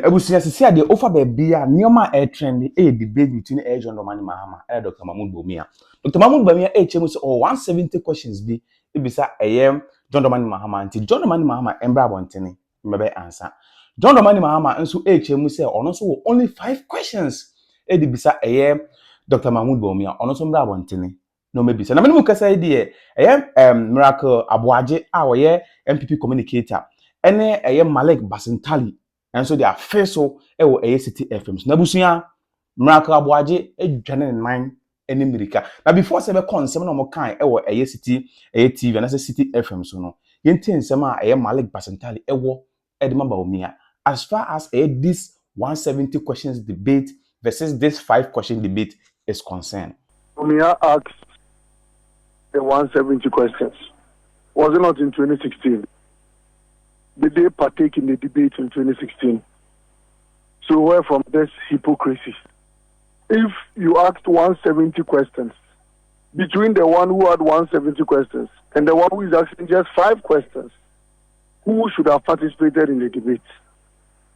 Ebusia sisi de offer baby a nyoma air trend a debate between John Dramani Mahama and Dr. Mahmoud Bawumia. Dr. Mahmoud Bawumia chemu say 170 questions bi ebisa John Dramani Mahama anti John Dramani Mahama embra bontene mbebe answer. John Dramani Mahama nso chemu say ono so only 5 questions e de bisa Dr. Mahmoud Bawumia ono so mbra bontene no mebisa. Na menu kasa de Miracle Aboagye a wo NPP communicator ene Malik Basintale. And so they are first so City FMs. Nabusia Miracle Aboagye edwane nine ene America. Now before se be concern no mo kan City TV and as City FM so no. Yenti nsema Malik Basintale edema Bawumia. As far as this 170 questions debate versus this 5 question debate is concerned. Bawumia asked the 170 questions. Was it not in 2016? Did they partake in the debate in 2016? So where from this hypocrisy? If you asked 170 questions, between the one who had 170 questions and the one who is asking just 5 questions, who should have participated in the debate?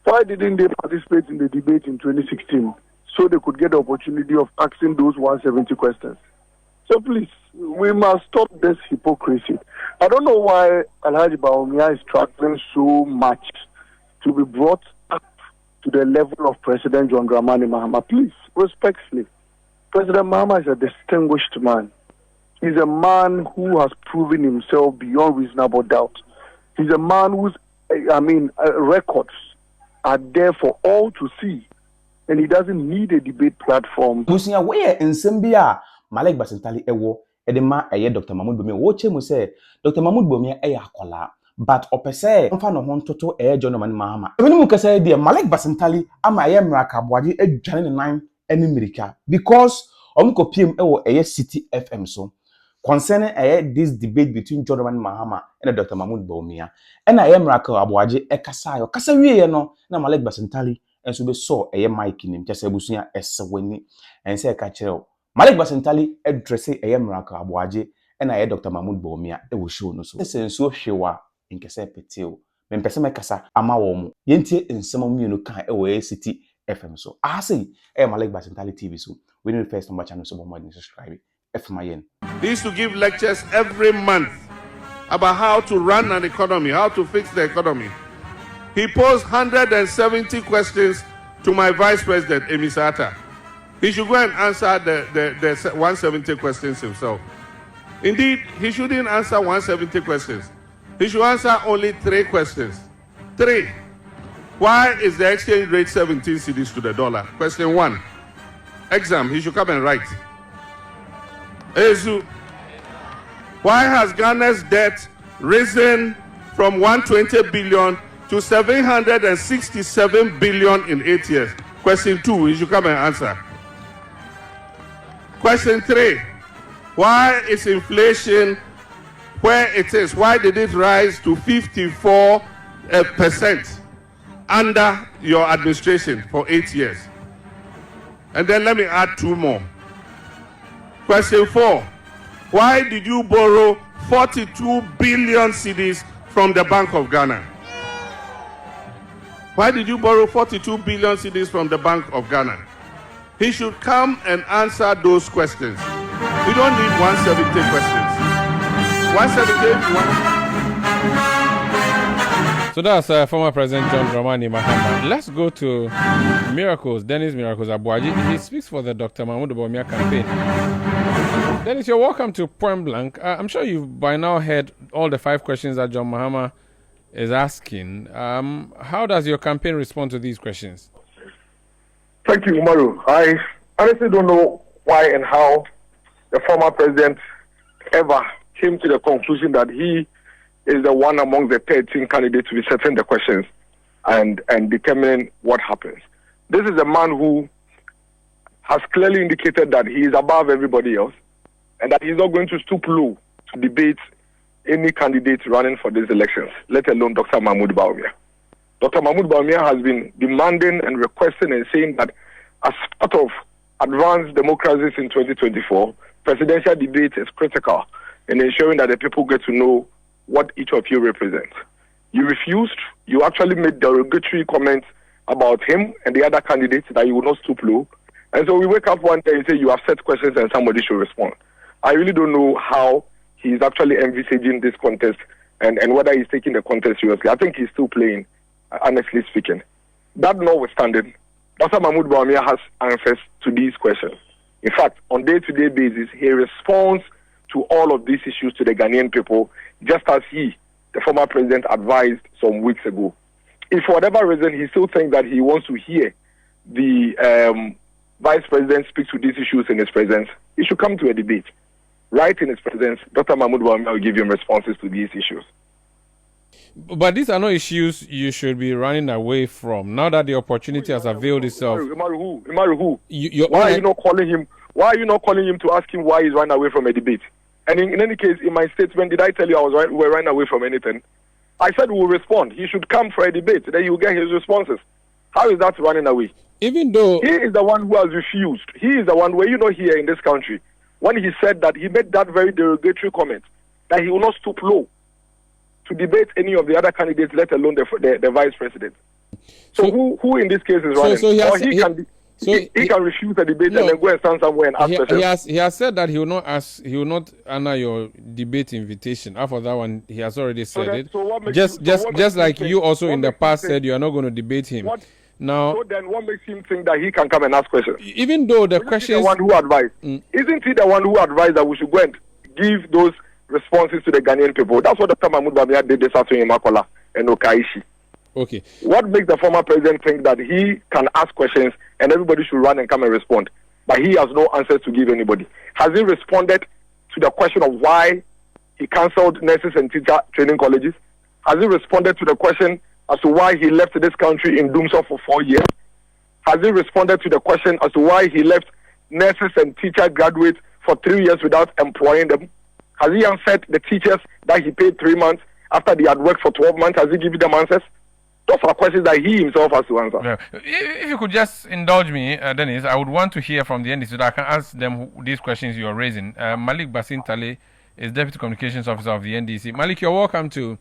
Why didn't they participate in the debate in 2016 so they could get the opportunity of asking those 170 questions? So please, we must stop this hypocrisy. I don't know why Alhaji Bawumia is struggling so much to be brought up to the level of President John Dramani Mahama. Please, respectfully, President Mahama is a distinguished man. He's a man who has proven himself beyond reasonable doubt. He's a man whose, records are there for all to see. And he doesn't need a debate platform. Busia, where in Zambia, Malik Basintale edema Dr. Mahmoud Bawumia wo chemu say Dr. Mahmoud Bawumia akola but opese mfa no ho ntoto John Dramani Mahama even mu kasa de Malik Basintale ama Miracle Aboagye edwane ne nan ene America because omkopiem City FM so concerning this debate between John Dramani Mahama and Dr. Mahmoud Bawumia and Miracle Aboagye kasa wie no na Malik Basintale enso be so mic nim kese busuya esewani ense ka kire Malik Basintale address Miracle Aboagye and Dr. Mahmoud Bawumia show no so. Senso hwewa nkese peteo. Mempese mekasa ama wo mu. Yentie nsema mienu kan City FM so. Say Malik Basintale TV so. We need first number channel so more than subscribe. FMIN. He used to give lectures every month about how to run an economy, how to fix the economy. He posed 170 questions to my Vice President, Emisata. He should go and answer the 170 questions himself. Indeed, he shouldn't answer 170 questions. He should answer only 3 questions. 3. Why is the exchange rate 17 cedis to the dollar? Question 1. Exam, he should come and write. Ezu, why has Ghana's debt risen from 120 billion to 767 billion in 8 years? Question 2, he should come and answer. Question 3, why is inflation where it is? Why did it rise to 54% under your administration for 8 years? And then let me add 2 more. Question 4, why did you borrow 42 billion cedis from the Bank of Ghana? Why did you borrow 42 billion cedis from the Bank of Ghana? He should come and answer those questions. We don't need 170 questions. 170. So that's former President John Dramani Mahama. Let's go to Dennis Miracles Aboagye. He speaks for the Dr. Mahmoud Bawumia campaign. Dennis, you're welcome to Point Blank. I'm sure you've by now heard all the 5 questions that John Mahama is asking. How does your campaign respond to these questions? Thank you, Umaru. I honestly don't know why and how the former president ever came to the conclusion that he is the one among the 13 candidates to be setting the questions and determining what happens. This is a man who has clearly indicated that he is above everybody else and that he's not going to stoop low to debate any candidate running for these elections, let alone Dr. Mahmoud Bawumia. Dr. Mahmoud Bawumia has been demanding and requesting and saying that as part of advanced democracies in 2024, presidential debate is critical in ensuring that the people get to know what each of you represents. You refused. You actually made derogatory comments about him and the other candidates that he will not stoop low. And so we wake up one day and say, you have set questions and somebody should respond. I really don't know how he's actually envisaging this contest and whether he's taking the contest seriously. I think he's still playing, honestly speaking. That notwithstanding, Dr. Mahmoud Bawumia has answers to these questions. In fact, on day-to-day basis, he responds to all of these issues to the Ghanaian people, just as he, the former president, advised some weeks ago. If for whatever reason he still thinks that he wants to hear the vice president speak to these issues in his presence, he should come to a debate. Right in his presence, Dr. Mahmoud Bawumia will give him responses to these issues. But these are not issues you should be running away from. Now that the opportunity has availed itself. Who? Why are you not calling him? Why are you not calling him to ask him why he's running away from a debate? And in any case, in my statement, did I tell you we're running away from anything? I said we'll respond. He should come for a debate. Then you'll get his responses. How is that running away? Even though he is the one who has refused. He is the one, where you know, here in this country, when he said that, he made that very derogatory comment that he will not stoop low to debate any of the other candidates, let alone the vice president. So who in this case is running? He can refuse a debate and then go and stand somewhere and ask questions. He has said that he will not honor your debate invitation. After that one, he has already said it. So just like you also in the past said you are not going to debate him. So then what makes him think that he can come and ask questions? Even though the questions... Isn't he the one who advised? Isn't he the one who advised that we should go and give those responses to the Ghanaian people? That's what Dr. Mahmoud Bawumia did this afternoon in Makola and Okaishi. Okay. What makes the former president think that he can ask questions and everybody should run and come and respond, but he has no answers to give anybody? Has he responded to the question of why he cancelled nurses and teacher training colleges? Has he responded to the question as to why he left this country in doomsday for 4 years? Has he responded to the question as to why he left nurses and teacher graduates for 3 years without employing them? Has he answered the teachers that he paid 3 months after they had worked for 12 months? Has he given them answers? Those are questions that he himself has to answer. Yeah. If you could just indulge me, Dennis, I would want to hear from the NDC so that I can ask them these questions you are raising. Malik Basintale is Deputy Communications Officer of the NDC. Malik, you're welcome to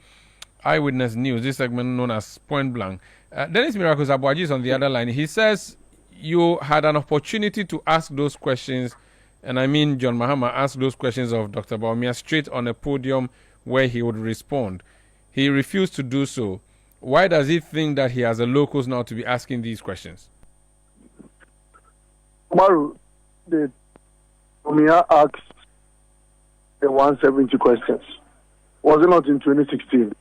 Eyewitness News, this segment known as Point Blank. Dennis Miracles Aboagye is on the other line. He says you had an opportunity to ask those questions, and I mean John Mahama asked those questions of Dr. Bawumia straight on a podium where he would respond. He refused to do so. Why does he think that he has a locus now to be asking these questions? Maru, the Bawumia asked the 170 questions. Was it not in 2016?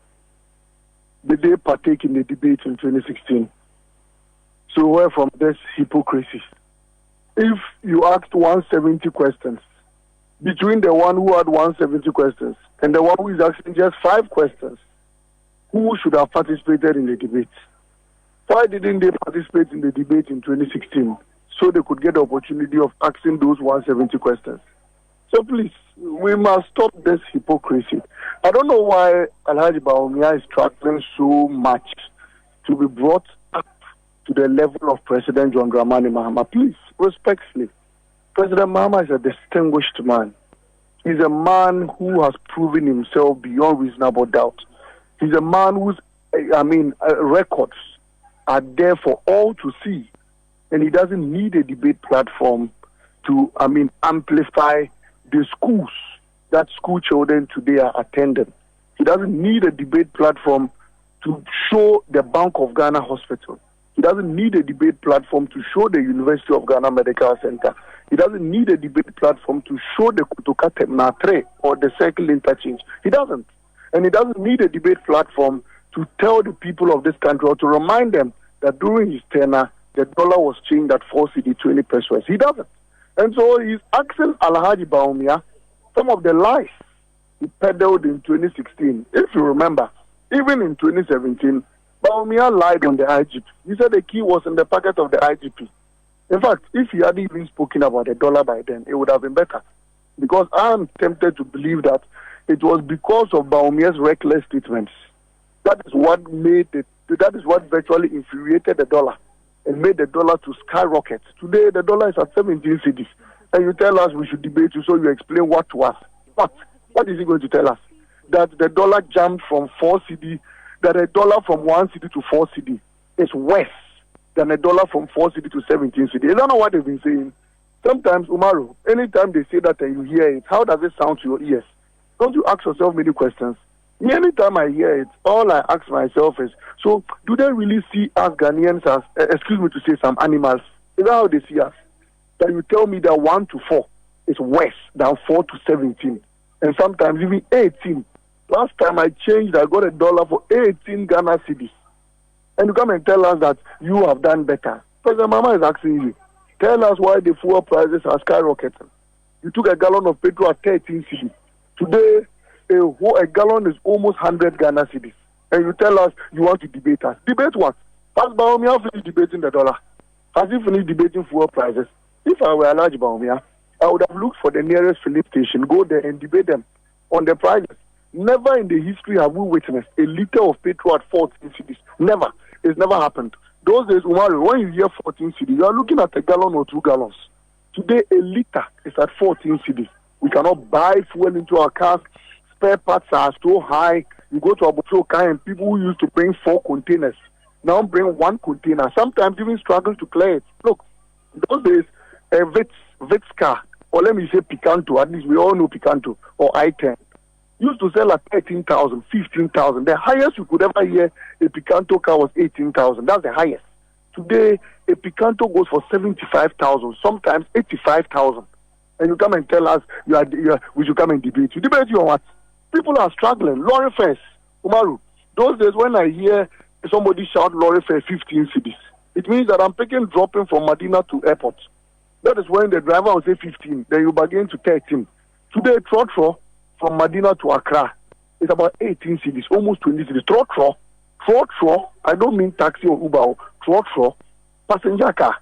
Did they partake in the debate in 2016? So where from this hypocrisy? If you asked 170 questions, between the one who had 170 questions and the one who is asking just 5 questions, who should have participated in the debate? Why didn't they participate in the debate in 2016 so they could get the opportunity of asking those 170 questions? So please, we must stop this hypocrisy. I don't know why Alhaji Bawumia is struggling so much to be brought up to the level of President John Dramani Mahama. Please, respectfully, President Mahama is a distinguished man. He's a man who has proven himself beyond reasonable doubt. He's a man whose, records are there for all to see. And he doesn't need a debate platform to, amplify the schools that school children today are attending. He doesn't need a debate platform to show the Bank of Ghana Hospital. He doesn't need a debate platform to show the University of Ghana Medical Center. He doesn't need a debate platform to show the Kutuka Temnatre or the Circle Interchange. He doesn't. And he doesn't need a debate platform to tell the people of this country or to remind them that during his tenure, the dollar was changed at 4 cedi 20 pesos. He doesn't. And so he's asking Alhaji Bawumia some of the lies he peddled in 2016. If you remember, even in 2017, Bawumia lied on the IGP. He said the key was in the pocket of the IGP. In fact, if he hadn't even spoken about the dollar by then, it would have been better. Because I am tempted to believe that it was because of Bawumia's reckless statements. That is what virtually infuriated the dollar and made the dollar to skyrocket. Today, the dollar is at 17 cedis. And you tell us we should debate you, so you explain what to us. What is he going to tell us? That the dollar jumped from 4 cedi, that a dollar from 1 cedi to 4 cedi is worse than a dollar from 4 cedi to 17 cedi. Is that not what they've been saying? Sometimes, Umaru, anytime they say that and you hear it, how does it sound to your ears? Don't you ask yourself many questions? Me, anytime I hear it, all I ask myself is, so do they really see us Ghanaians as, excuse me to say, some animals? Is that how they see us? That you tell me that 1 to 4 is worse than 4 to 17, and sometimes even 18. Last time I changed, I got a dollar for 18 Ghana cedis. And you come and tell us that you have done better. President Mahama is asking you, tell us why the fuel prices are skyrocketing. You took a gallon of petrol at 13 cedis. Today, a gallon is almost 100 Ghana cedis. And you tell us you want to debate us. Debate what? Has Bawumia finished debating the dollar? Has he finished debating fuel prices? If I were a large Bawumia, I would have looked for the nearest filling station, go there and debate them on the prices. Never in the history have we witnessed a liter of petrol at 14 cedis. Never. It's never happened. Those days, Umaru, when you hear 14 cedis, you are looking at a gallon or 2 gallons. Today, a liter is at 14 cedis. We cannot buy fuel into our cars. Spare parts are so high. You go to Aboagye and people who used to bring 4 containers now bring 1 container. Sometimes even struggle to clear it. Look, those days, a Vitz car, or let me say Picanto, at least we all know Picanto, or I-10, used to sell at 13,000, 15,000. The highest you could ever hear a Picanto car was 18,000. That's the highest. Today, a Picanto goes for 75,000, sometimes 85,000. And you come and tell us we should come and debate. You debate you on what? People are struggling. Lorry fares, Umaru. Those days when I hear somebody shout lorry fare 15 cedis, it means that I'm dropping from Medina to airport. That is when the driver will say 15, then you bargain to 13. Today, trotro from Medina to Accra is about 18 cedis, almost 20 cedis. Trotro, I don't mean taxi or Uber, trotro, passenger car.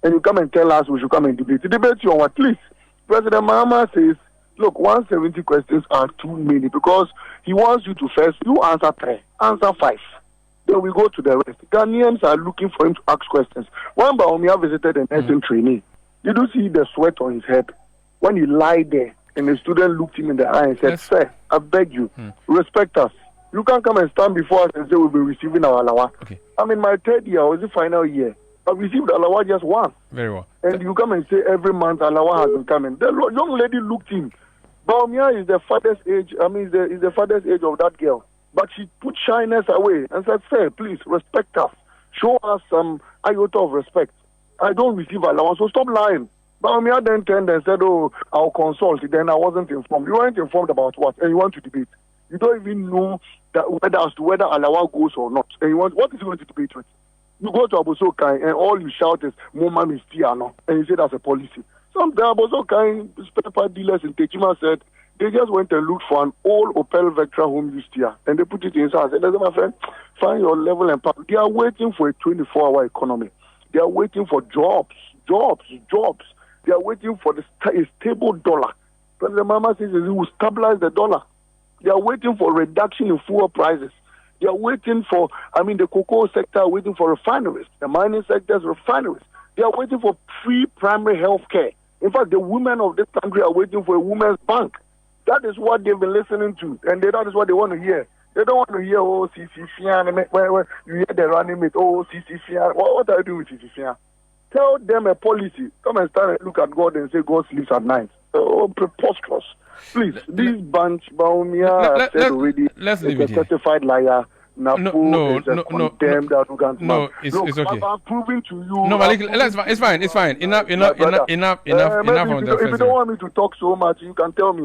And you come and tell us we should come and debate. The debate you on what? Please. President Mahama says, look, 170 questions are too many because he wants you to first, you answer 3, answer 5. Then we go to the rest. Ghanaians are looking for him to ask questions. When Bawumia visited a nursing trainee, you do see the sweat on his head. When he lied there and the student looked him in the eye and said, sir, I beg you, respect us. You can't come and stand before us and say we'll be receiving our alawa. Okay. I'm in my 3rd year, or is it final year? I've received alawa just once. Very well. And you come and say every month alawa has been coming. The young lady looked in. Bawumia is the father's age, is the father's age of that girl. But she put shyness away and said, sir, please respect us. Show us some iota of respect. I don't receive allowance, so stop lying. Bawumia then turned and said, oh, I'll consult. Then I wasn't informed. You weren't informed about what? And you want to debate. You don't even know that whether alawa goes or not. And you want, what is he going to debate with? You go to Aboagye and all you shout is, Moma Mistiano. And you say that's a policy. Some Aboagye spare part dealers in Techima said, they just went and looked for an old Opel Vectra home used here. And they put it inside. I said, my friend, find your level and path. They are waiting for a 24-hour economy. They are waiting for jobs. They are waiting for a stable dollar. President Mahama says he will stabilize the dollar. They are waiting for reduction in fuel prices. They are waiting for, the cocoa sector are waiting for refineries. The mining sector is refineries. They are waiting for free primary health care. In fact, the women of this country are waiting for a women's bank. That is what they've been listening to, and that is what they want to hear. They don't want to hear, oh, CC where you hear the running mate, oh, CC. What are you doing with CC? Tell them a policy. Come and stand and look at God and say God sleeps at night. Oh, preposterous. Please, this bunch, Bawumia said already, is a certified liar. Napo is a condemned arrogant man. No, it's okay. I'm proving to you. No, Malik, it's fine. Enough. If you don't want me to talk so much, you can tell me.